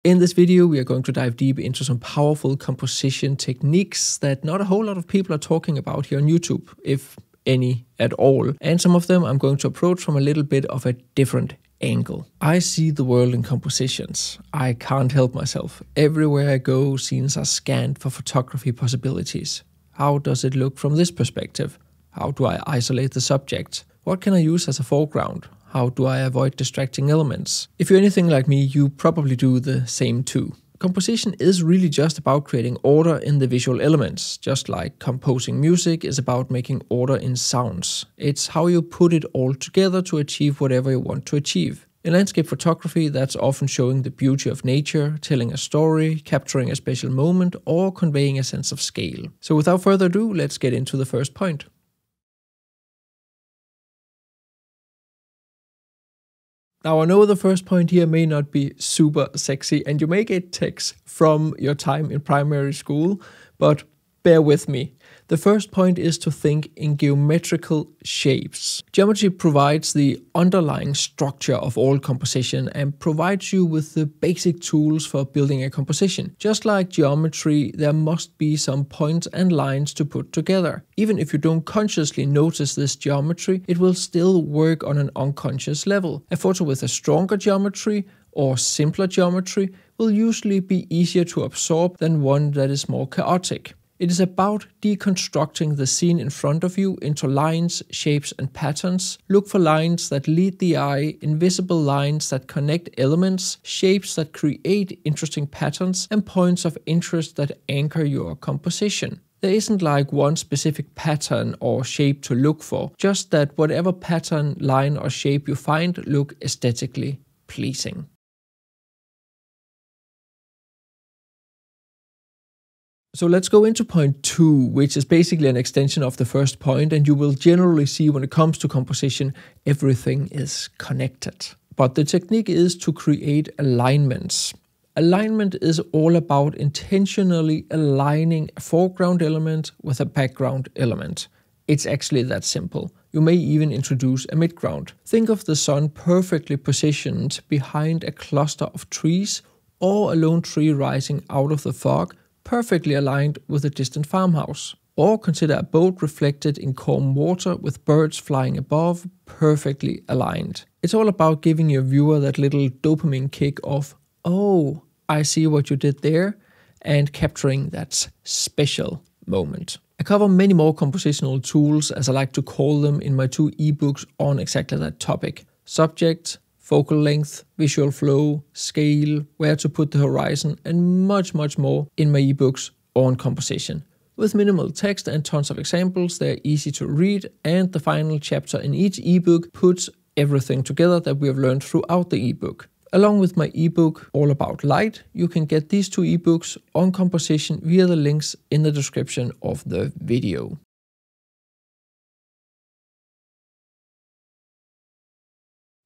In this video, we are going to dive deep into some powerful composition techniques that not a whole lot of people are talking about here on YouTube, if any at all. And some of them I'm going to approach from a little bit of a different angle. I see the world in compositions. I can't help myself. Everywhere I go, scenes are scanned for photography possibilities. How does it look from this perspective? How do I isolate the subject? What can I use as a foreground? How do I avoid distracting elements? If you're anything like me, you probably do the same too. Composition is really just about creating order in the visual elements, just like composing music is about making order in sounds. It's how you put it all together to achieve whatever you want to achieve. In landscape photography, that's often showing the beauty of nature, telling a story, capturing a special moment, or conveying a sense of scale. So without further ado, let's get into the first point. Now I know the first point here may not be super sexy and you may get texts from your time in primary school, but bear with me. The first point is to think in geometrical shapes. Geometry provides the underlying structure of all composition and provides you with the basic tools for building a composition. Just like geometry, there must be some points and lines to put together. Even if you don't consciously notice this geometry, it will still work on an unconscious level. A photo with a stronger geometry or simpler geometry will usually be easier to absorb than one that is more chaotic. It is about deconstructing the scene in front of you into lines, shapes, and patterns. Look for lines that lead the eye, invisible lines that connect elements, shapes that create interesting patterns, and points of interest that anchor your composition. There isn't like one specific pattern or shape to look for, just that whatever pattern, line, or shape you find look aesthetically pleasing. So let's go into point 2, which is basically an extension of the first point, and you will generally see when it comes to composition, everything is connected. But the technique is to create alignments. Alignment is all about intentionally aligning a foreground element with a background element. It's actually that simple. You may even introduce a midground. Think of the sun perfectly positioned behind a cluster of trees or a lone tree rising out of the fog, perfectly aligned with a distant farmhouse. Or consider a boat reflected in calm water with birds flying above, perfectly aligned. It's all about giving your viewer that little dopamine kick of, oh, I see what you did there, and capturing that special moment. I cover many more compositional tools, as I like to call them, in my 2 ebooks on exactly that topic. Subject, focal length, visual flow, scale, where to put the horizon, and much more in my ebooks on composition. With minimal text and tons of examples, they're easy to read, and the final chapter in each ebook puts everything together that we have learned throughout the ebook. Along with my ebook all about light, you can get these 2 ebooks on composition via the links in the description of the video.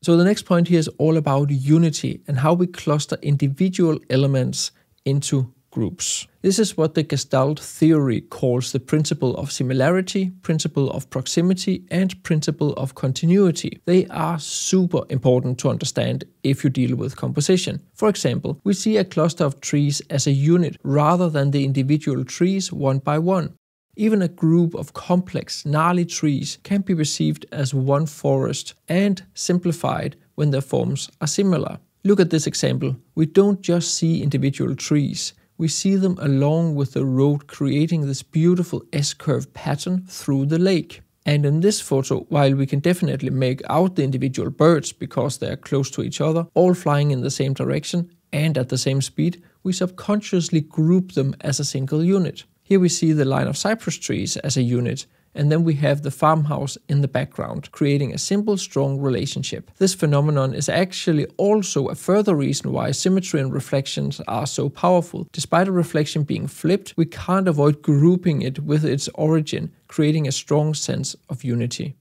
So the next point here is all about unity and how we cluster individual elements into groups. This is what the Gestalt theory calls the principle of similarity, principle of proximity, and principle of continuity. They are super important to understand if you deal with composition. For example, we see a cluster of trees as a unit rather than the individual trees one by one. Even a group of complex, gnarly trees can be perceived as one forest and simplified when their forms are similar. Look at this example. We don't just see individual trees. We see them along with the road creating this beautiful S-curve pattern through the lake. And in this photo, while we can definitely make out the individual birds because they are close to each other, all flying in the same direction and at the same speed, we subconsciously group them as a single unit. Here we see the line of cypress trees as a unit, and then we have the farmhouse in the background, creating a simple, strong relationship. This phenomenon is actually also a further reason why symmetry and reflections are so powerful. Despite a reflection being flipped, we can't avoid grouping it with its origin, creating a strong sense of unity.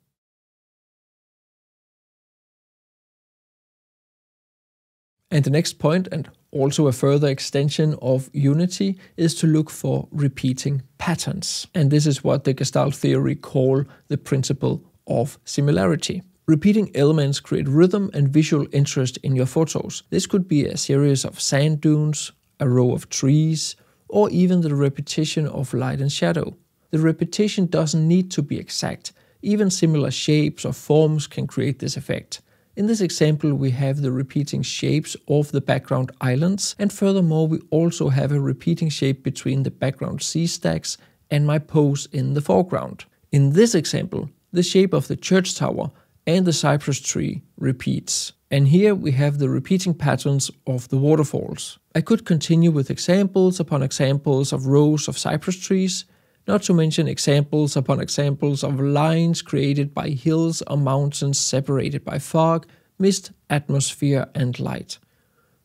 And the next point, and also a further extension of unity, is to look for repeating patterns. And this is what the Gestalt theory call the principle of similarity. Repeating elements create rhythm and visual interest in your photos. This could be a series of sand dunes, a row of trees, or even the repetition of light and shadow. The repetition doesn't need to be exact. Even similar shapes or forms can create this effect. In this example, we have the repeating shapes of the background islands, and furthermore, we also have a repeating shape between the background sea stacks and my pose in the foreground. In this example, the shape of the church tower and the cypress tree repeats. And here we have the repeating patterns of the waterfalls. I could continue with examples upon examples of rows of cypress trees, not to mention examples upon examples of lines created by hills or mountains separated by fog, mist, atmosphere, and light.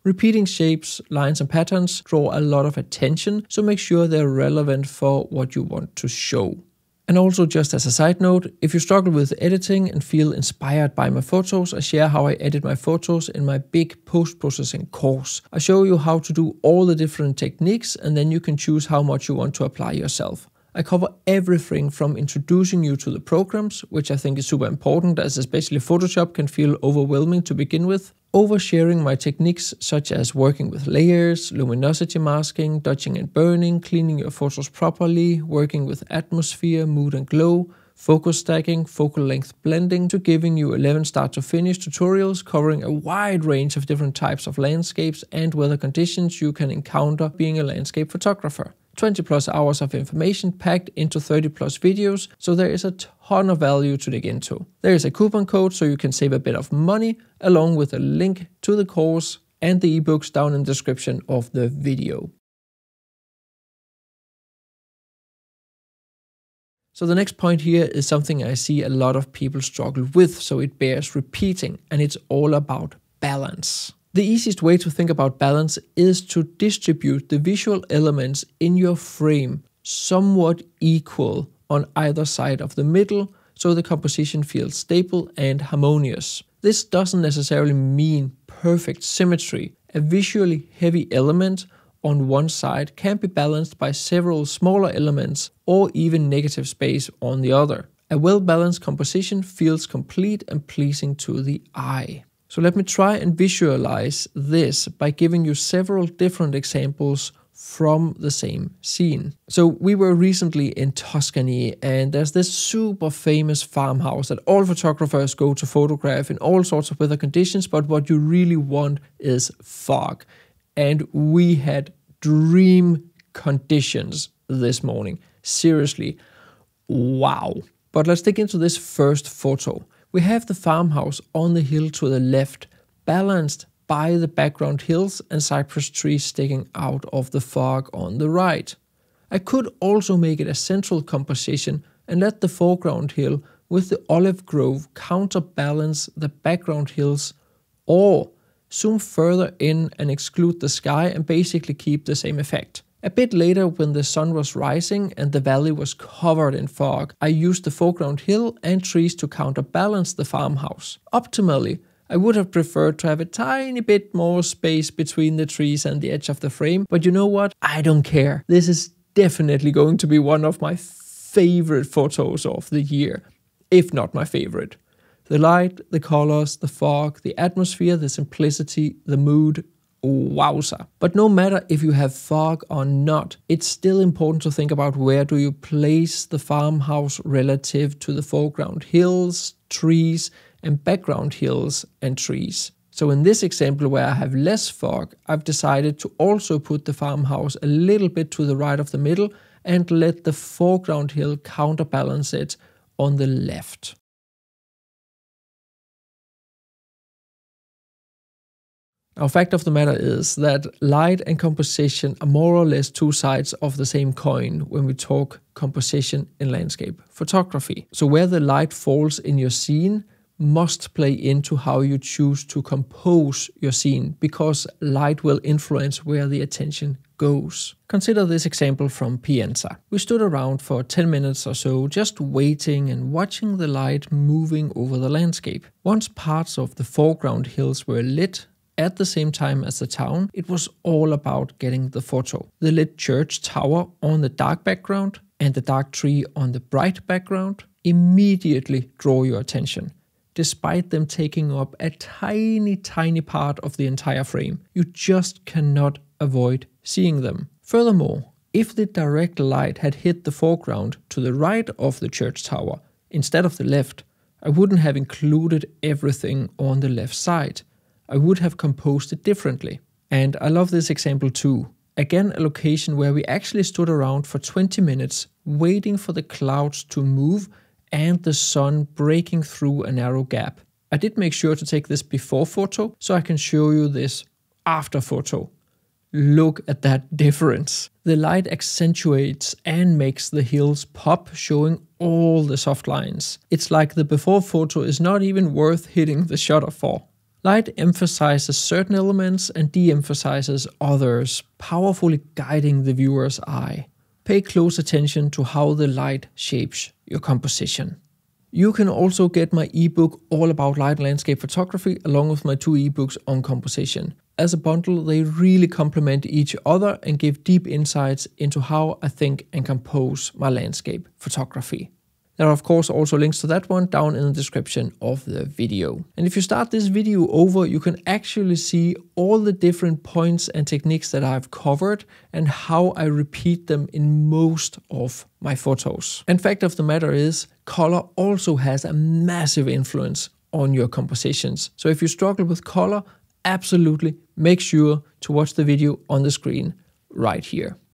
Repeating shapes, lines, and patterns draw a lot of attention, so make sure they're relevant for what you want to show. And also, just as a side note, if you struggle with editing and feel inspired by my photos, I share how I edit my photos in my big post-processing course. I show you how to do all the different techniques, and then you can choose how much you want to apply yourself. I cover everything from introducing you to the programs, which I think is super important, as especially Photoshop can feel overwhelming to begin with, oversharing my techniques such as working with layers, luminosity masking, dodging and burning, cleaning your photos properly, working with atmosphere, mood and glow, focus stacking, focal length blending, to giving you 11 start to finish tutorials covering a wide range of different types of landscapes and weather conditions you can encounter being a landscape photographer. 20 plus hours of information packed into 30 plus videos, so there is a ton of value to dig into. There is a coupon code so you can save a bit of money, along with a link to the course and the ebooks down in the description of the video. So the next point here is something I see a lot of people struggle with, so it bears repeating, and it's all about balance. The easiest way to think about balance is to distribute the visual elements in your frame somewhat equal on either side of the middle, so the composition feels stable and harmonious. This doesn't necessarily mean perfect symmetry. A visually heavy element on one side can be balanced by several smaller elements or even negative space on the other. A well-balanced composition feels complete and pleasing to the eye. So let me try and visualize this by giving you several different examples from the same scene. So we were recently in Tuscany, and there's this super famous farmhouse that all photographers go to photograph in all sorts of weather conditions, but what you really want is fog. And we had dream conditions this morning. Seriously, wow. But let's dig into this first photo. We have the farmhouse on the hill to the left, balanced by the background hills and cypress trees sticking out of the fog on the right. I could also make it a central composition and let the foreground hill with the olive grove counterbalance the background hills, or zoom further in and exclude the sky and basically keep the same effect. A bit later, when the sun was rising and the valley was covered in fog, I used the foreground hill and trees to counterbalance the farmhouse. Optimally, I would have preferred to have a tiny bit more space between the trees and the edge of the frame, but you know what? I don't care. This is definitely going to be one of my favorite photos of the year, if not my favorite. The light, the colors, the fog, the atmosphere, the simplicity, the mood. Wowza. But no matter if you have fog or not, it's still important to think about where do you place the farmhouse relative to the foreground hills, trees, and background hills and trees. So in this example where I have less fog, I've decided to also put the farmhouse a little bit to the right of the middle and let the foreground hill counterbalance it on the left. Now, fact of the matter is that light and composition are more or less two sides of the same coin when we talk composition in landscape photography. So where the light falls in your scene must play into how you choose to compose your scene, because light will influence where the attention goes. Consider this example from Pienza. We stood around for 10 minutes or so just waiting and watching the light moving over the landscape. Once parts of the foreground hills were lit, at the same time as the town, it was all about getting the photo. The lit church tower on the dark background and the dark tree on the bright background immediately draw your attention. despite them taking up a tiny part of the entire frame. You just cannot avoid seeing them. Furthermore, if the direct light had hit the foreground to the right of the church tower instead of the left, I wouldn't have included everything on the left side. I would have composed it differently. And I love this example too. Again, a location where we actually stood around for 20 minutes waiting for the clouds to move and the sun breaking through a narrow gap. I did make sure to take this before photo so I can show you this after photo. Look at that difference. The light accentuates and makes the hills pop, showing all the soft lines. It's like the before photo is not even worth hitting the shutter for. Light emphasizes certain elements and de-emphasizes others, powerfully guiding the viewer's eye. Pay close attention to how the light shapes your composition. You can also get my ebook all about light and landscape photography along with my 2 ebooks on composition. As a bundle, they really complement each other and give deep insights into how I think and compose my landscape photography. There are of course also links to that one down in the description of the video. And if you start this video over, you can actually see all the different points and techniques that I've covered and how I repeat them in most of my photos. And fact of the matter is, color also has a massive influence on your compositions. So if you struggle with color, absolutely make sure to watch the video on the screen right here.